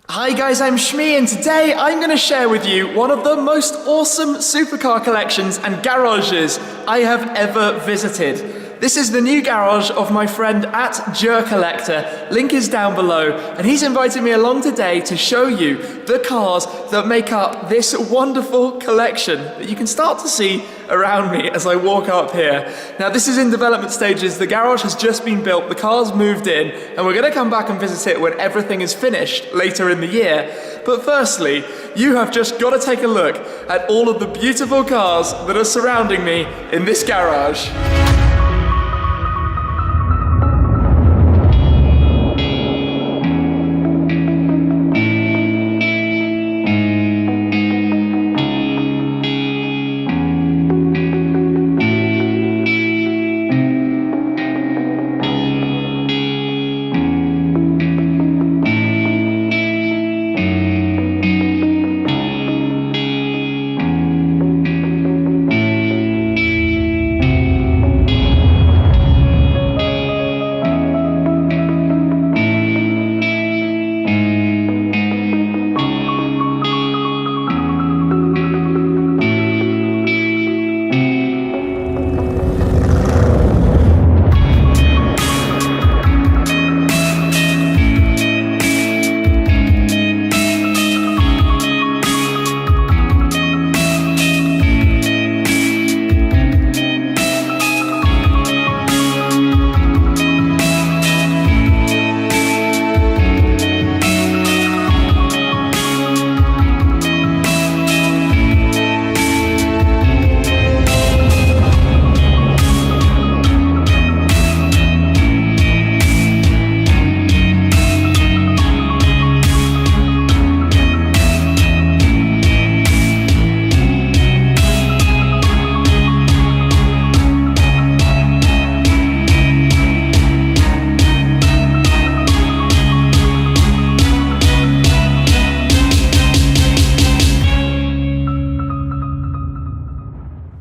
Hi guys, I'm Shmi, and today I'm going to share with you one of the most awesome supercar collections and garages I have ever visited. This is the new garage of my friend at Jerk Collector. Link is down below, and he's invited me along today to show you the cars that make up this wonderful collection that you can start to see around me as I walk up here. Now this is in development stages, the garage has just been built, the car's moved in, and we're going to come back and visit it when everything is finished later in the year. But firstly, you have just got to take a look at all of the beautiful cars that are surrounding me in this garage.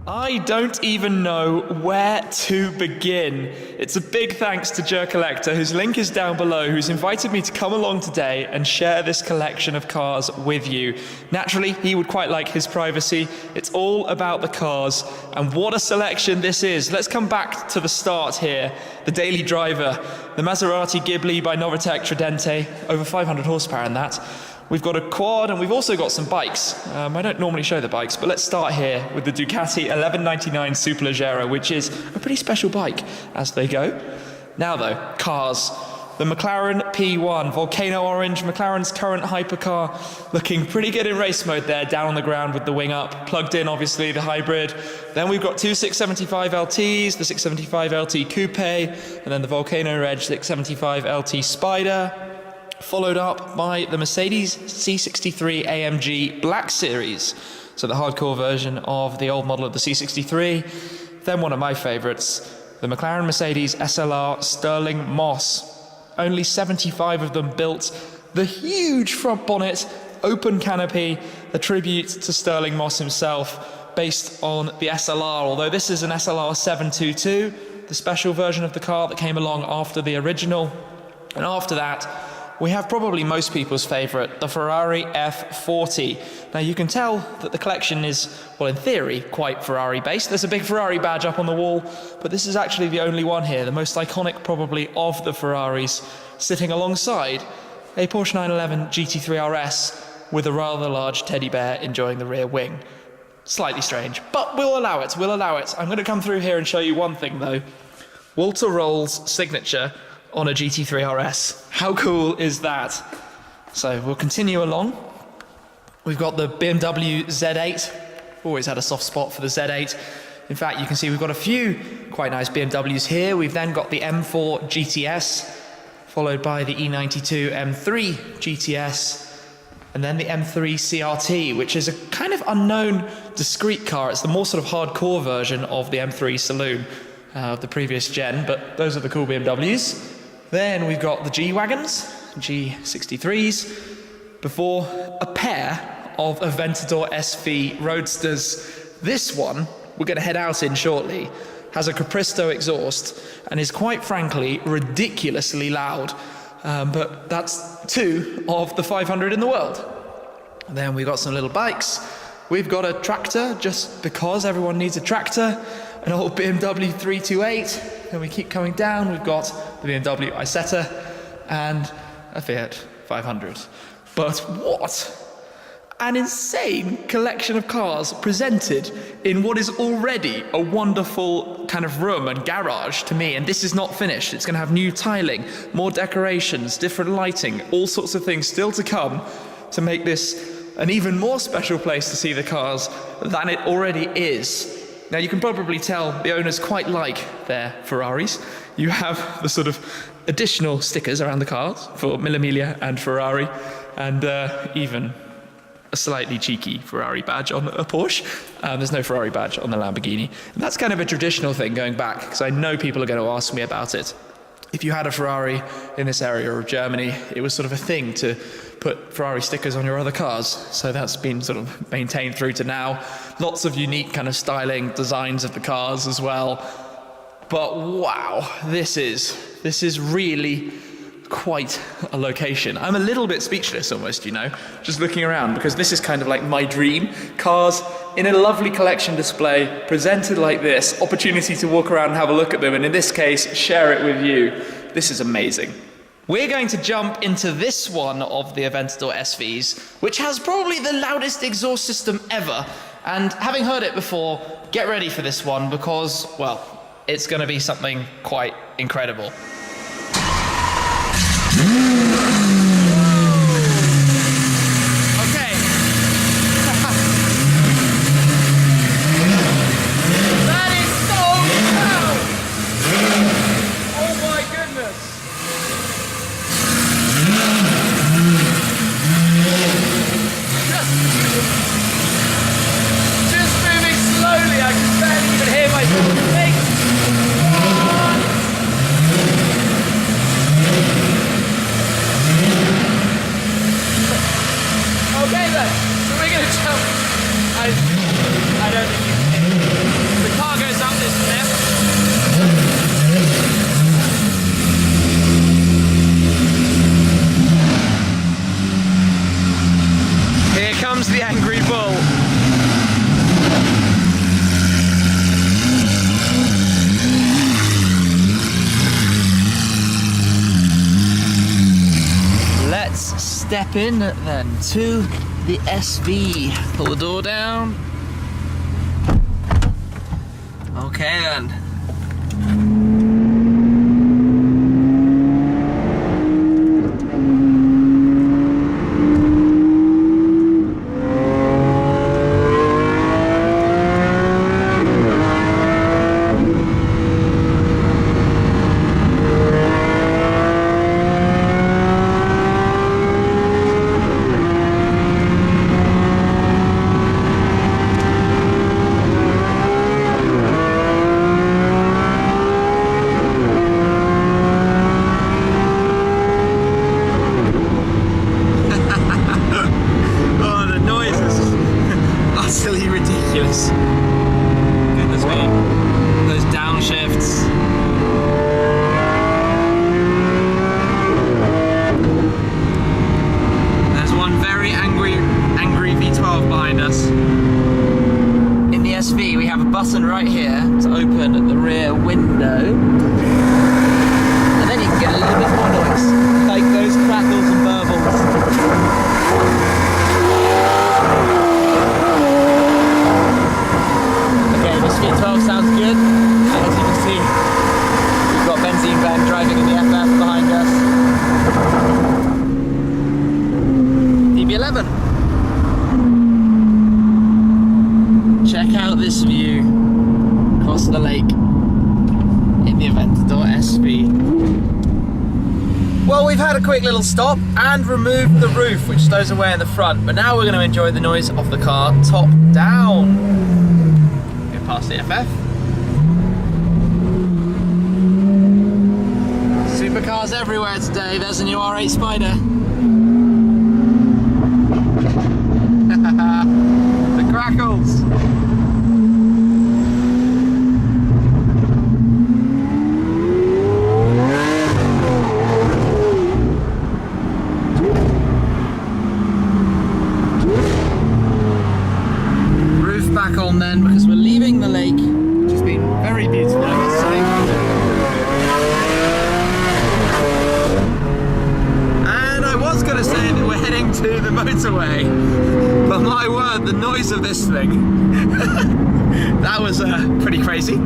I don't even know where to begin. It's a big thanks to Jerk Collector, whose link is down below, who's invited me to come along today and share this collection of cars with you. Naturally, he would quite like his privacy. It's all about the cars, and what a selection this is. Let's come back to the start here. The daily driver, the Maserati Ghibli by Novitec Tridente, over 500 horsepower in that. We've got a quad, and we've also got some bikes. I don't normally show the bikes, but let's start here with the Ducati 1199 Superleggera, which is a pretty special bike as they go. Now though, cars. The McLaren P1, volcano orange, McLaren's current hypercar, looking pretty good in race mode there, down on the ground with the wing up, plugged in obviously, the hybrid. Then we've got two 675 LTs, the 675 LT Coupe, and then the Volcano Reg 675 LT Spider, followed up by the Mercedes C63 AMG Black Series, so the hardcore version of the old model of the C63. Then one of my favourites, the McLaren Mercedes SLR Sterling Moss. Only 75 of them built. The huge front bonnet, open canopy, a tribute to Sterling Moss himself, based on the SLR, although this is an SLR 722, the special version of the car that came along after the original. And after that, we have probably most people's favourite, the Ferrari F40. Now you can tell that the collection is, well, in theory, quite Ferrari-based. There's a big Ferrari badge up on the wall, but this is actually the only one here, the most iconic probably of the Ferraris, sitting alongside a Porsche 911 GT3 RS with a rather large teddy bear enjoying the rear wing. Slightly strange, but we'll allow it, we'll allow it. I'm going to come through here and show you one thing though. Walter Roll's signature on a GT3 RS. How cool is that? So we'll continue along. We've got the BMW Z8. Always had a soft spot for the Z8. In fact, you can see we've got a few quite nice BMWs here. We've then got the M4 GTS, followed by the E92 M3 GTS, and then the M3 CRT, which is a kind of unknown discrete car. It's the more sort of hardcore version of the M3 Saloon of the previous gen, but those are the cool BMWs. Then we've got the G-Wagons, G63s, before a pair of Aventador SV Roadsters. This one we're going to head out in shortly has a Capristo exhaust, and is quite frankly ridiculously loud. But that's 2 of the 500 in the world. And then we've got some little bikes. We've got a tractor, just because everyone needs a tractor, an old BMW 328. Then we keep coming down, we've got the BMW Isetta and a Fiat 500. But what an insane collection of cars presented in what is already a wonderful kind of room and garage to me. And this is not finished. It's going to have new tiling, more decorations, different lighting, all sorts of things still to come to make this an even more special place to see the cars than it already is. Now, you can probably tell the owners quite like their Ferraris. You have the sort of additional stickers around the cars for Mille Miglia and Ferrari, and even a slightly cheeky Ferrari badge on a Porsche. There's no Ferrari badge on the Lamborghini. And that's kind of a traditional thing going back, because I know people are going to ask me about it. If you had a Ferrari in this area of Germany, it was sort of a thing to put Ferrari stickers on your other cars. So that's been sort of maintained through to now. Lots of unique kind of styling designs of the cars as well. But wow, this is really quite a location. I'm a little bit speechless almost, you know, just looking around, because this is kind of like my dream. Cars in a lovely collection display, presented like this, opportunity to walk around and have a look at them, and in this case, share it with you. This is amazing. We're going to jump into this one of the Aventador SVs, which has probably the loudest exhaust system ever. And having heard it before, get ready for this one, because, well, it's going to be something quite incredible. I don't think you can. The car goes up this step. Here comes the angry bull. Let's step in then to the SV. Pull the door down. Okay then. Goodness me, those downshifts. There's one very angry V12 behind us. In the SV we have a button right here to open the rear window, and then you can get a little bit more noise, like those crackles and burbles. This V12 sounds good, and as you can see, we've got Benzene Ben driving in the FF behind us. DB11. Check out this view across the lake in the Aventador SV. Well, we've had a quick little stop and removed the roof, which stows away in the front, but now we're going to enjoy the noise of the car top down. Past the FF. Supercars everywhere today. There's a new R8 Spider. The crackles. onto the motorway. But my word, the noise of this thing. That was pretty crazy.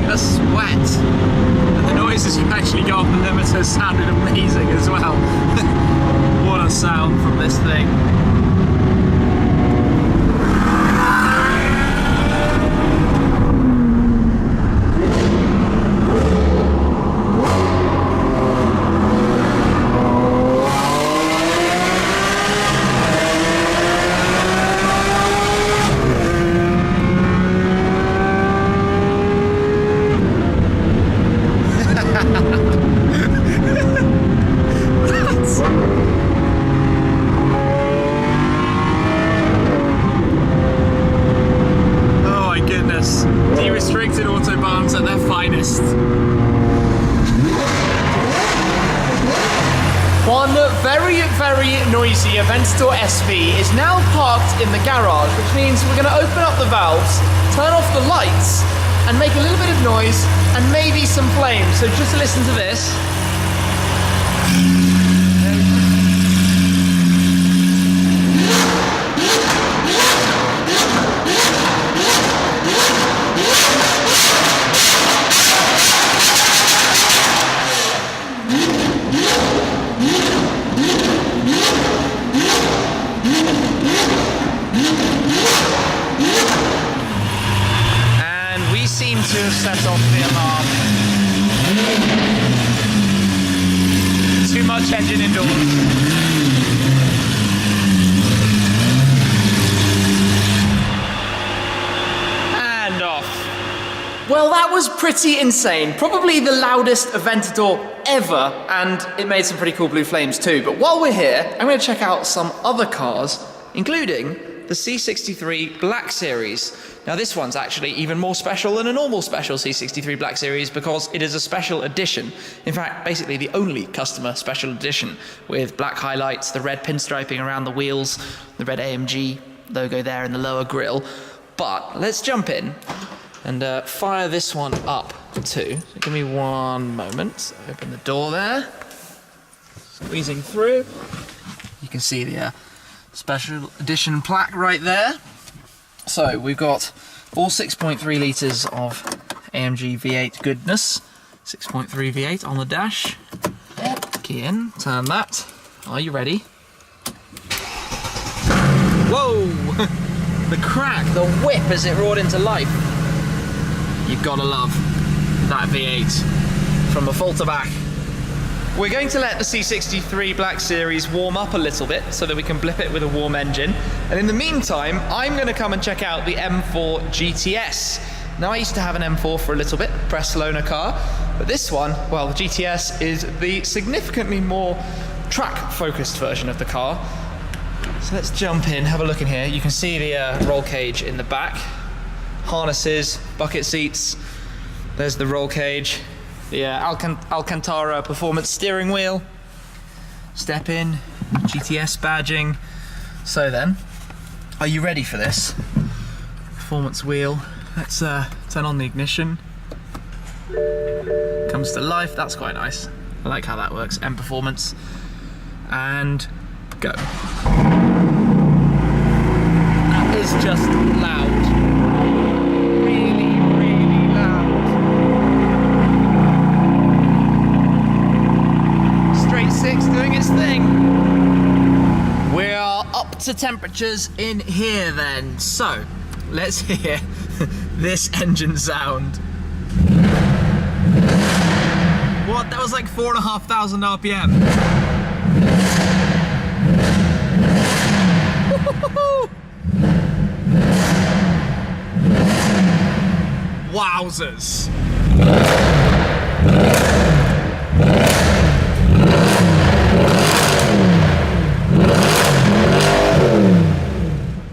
A sweat. And the noises you actually got off the limiter sounded amazing as well. What a sound from this thing. De-restricted autobahns at their finest. One very, very noisy Aventador SV is now parked in the garage, which means we're going to open up the valves, turn off the lights, and make a little bit of noise and maybe some flames. So just listen to this. Seem to have set off the alarm. Too much engine indoors. And off. Well, that was pretty insane. Probably the loudest Aventador ever, and it made some pretty cool blue flames too. But while we're here, I'm going to check out some other cars, including the C63 Black Series. Now this one's actually even more special than a normal special C63 Black Series because it is a special edition. In fact, basically the only customer special edition, with black highlights, the red pinstriping around the wheels, the red AMG logo there in the lower grille. But let's jump in and fire this one up too. So give me one moment. Open the door there. Squeezing through. You can see the special edition plaque right there. So we've got all 6.3 litres of AMG V8 goodness. 6.3 V8 on the dash. Key in, turn that. Are you ready? Whoa! The crack, the whip as it roared into life. You've got to love that V8 from the full to back. We're going to let the C63 Black Series warm up a little bit so that we can blip it with a warm engine. And in the meantime, I'm going to come and check out the M4 GTS. Now, I used to have an M4 for a little bit, Barcelona car, but this one, well, the GTS is the significantly more track-focused version of the car. So let's jump in, have a look in here. You can see the roll cage in the back, harnesses, bucket seats. There's the roll cage. The Alcantara performance steering wheel. Step in, GTS badging. So then, are you ready for this? Performance wheel. Let's turn on the ignition. Comes to life, that's quite nice. I like how that works, M Performance. And go. That is just loud. Doing its thing. We are up to temperatures in here then. So, let's hear this engine sound. What? That was like 4,500 RPM. Wowzers.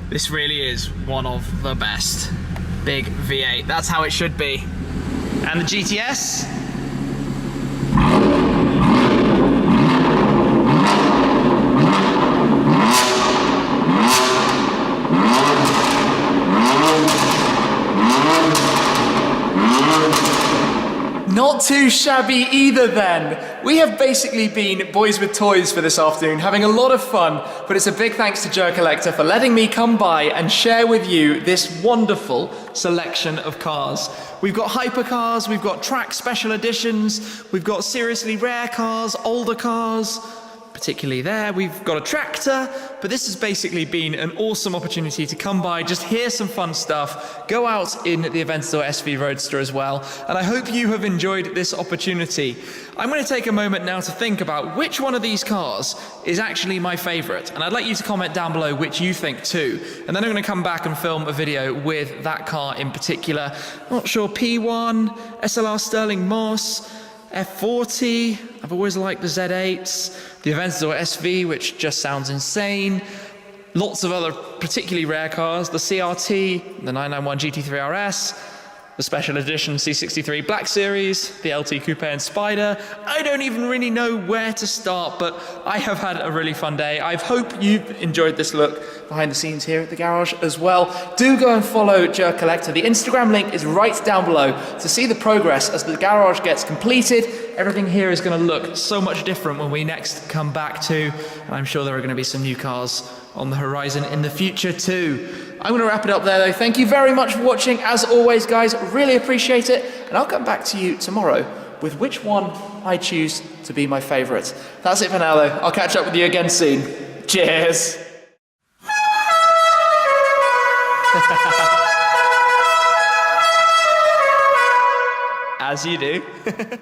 This really is one of the best. Big V8, that's how it should be. And the GTS? Not too shabby either then. We have basically been boys with toys for this afternoon, having a lot of fun, but it's a big thanks to Joe Collector for letting me come by and share with you this wonderful selection of cars. We've got hypercars, we've got track special editions, we've got seriously rare cars, older cars, particularly there. We've got a tractor, but this has basically been an awesome opportunity to come by, just hear some fun stuff, go out in the Aventador SV Roadster as well, and I hope you have enjoyed this opportunity. I'm going to take a moment now to think about which one of these cars is actually my favourite, and I'd like you to comment down below which you think too, and then I'm going to come back and film a video with that car in particular. Not sure, P1, SLR Sterling Moss, F40, I've always liked the Z8s, the Aventador SV, which just sounds insane, lots of other particularly rare cars, the CRT, the 991 GT3 RS, the special edition C63 Black Series, the LT Coupe and Spider. I don't even really know where to start, but I have had a really fun day. I hope you've enjoyed this look behind the scenes here at the garage as well. Do go and follow Joe Collector. The Instagram link is right down below to see the progress as the garage gets completed. Everything here is going to look so much different when we next come back to, and I'm sure there are going to be some new cars on the horizon in the future too. I'm going to wrap it up there though. Thank you very much for watching. As always, guys, really appreciate it. And I'll come back to you tomorrow with which one I choose to be my favourite. That's it for now though. I'll catch up with you again soon. Cheers. As you do.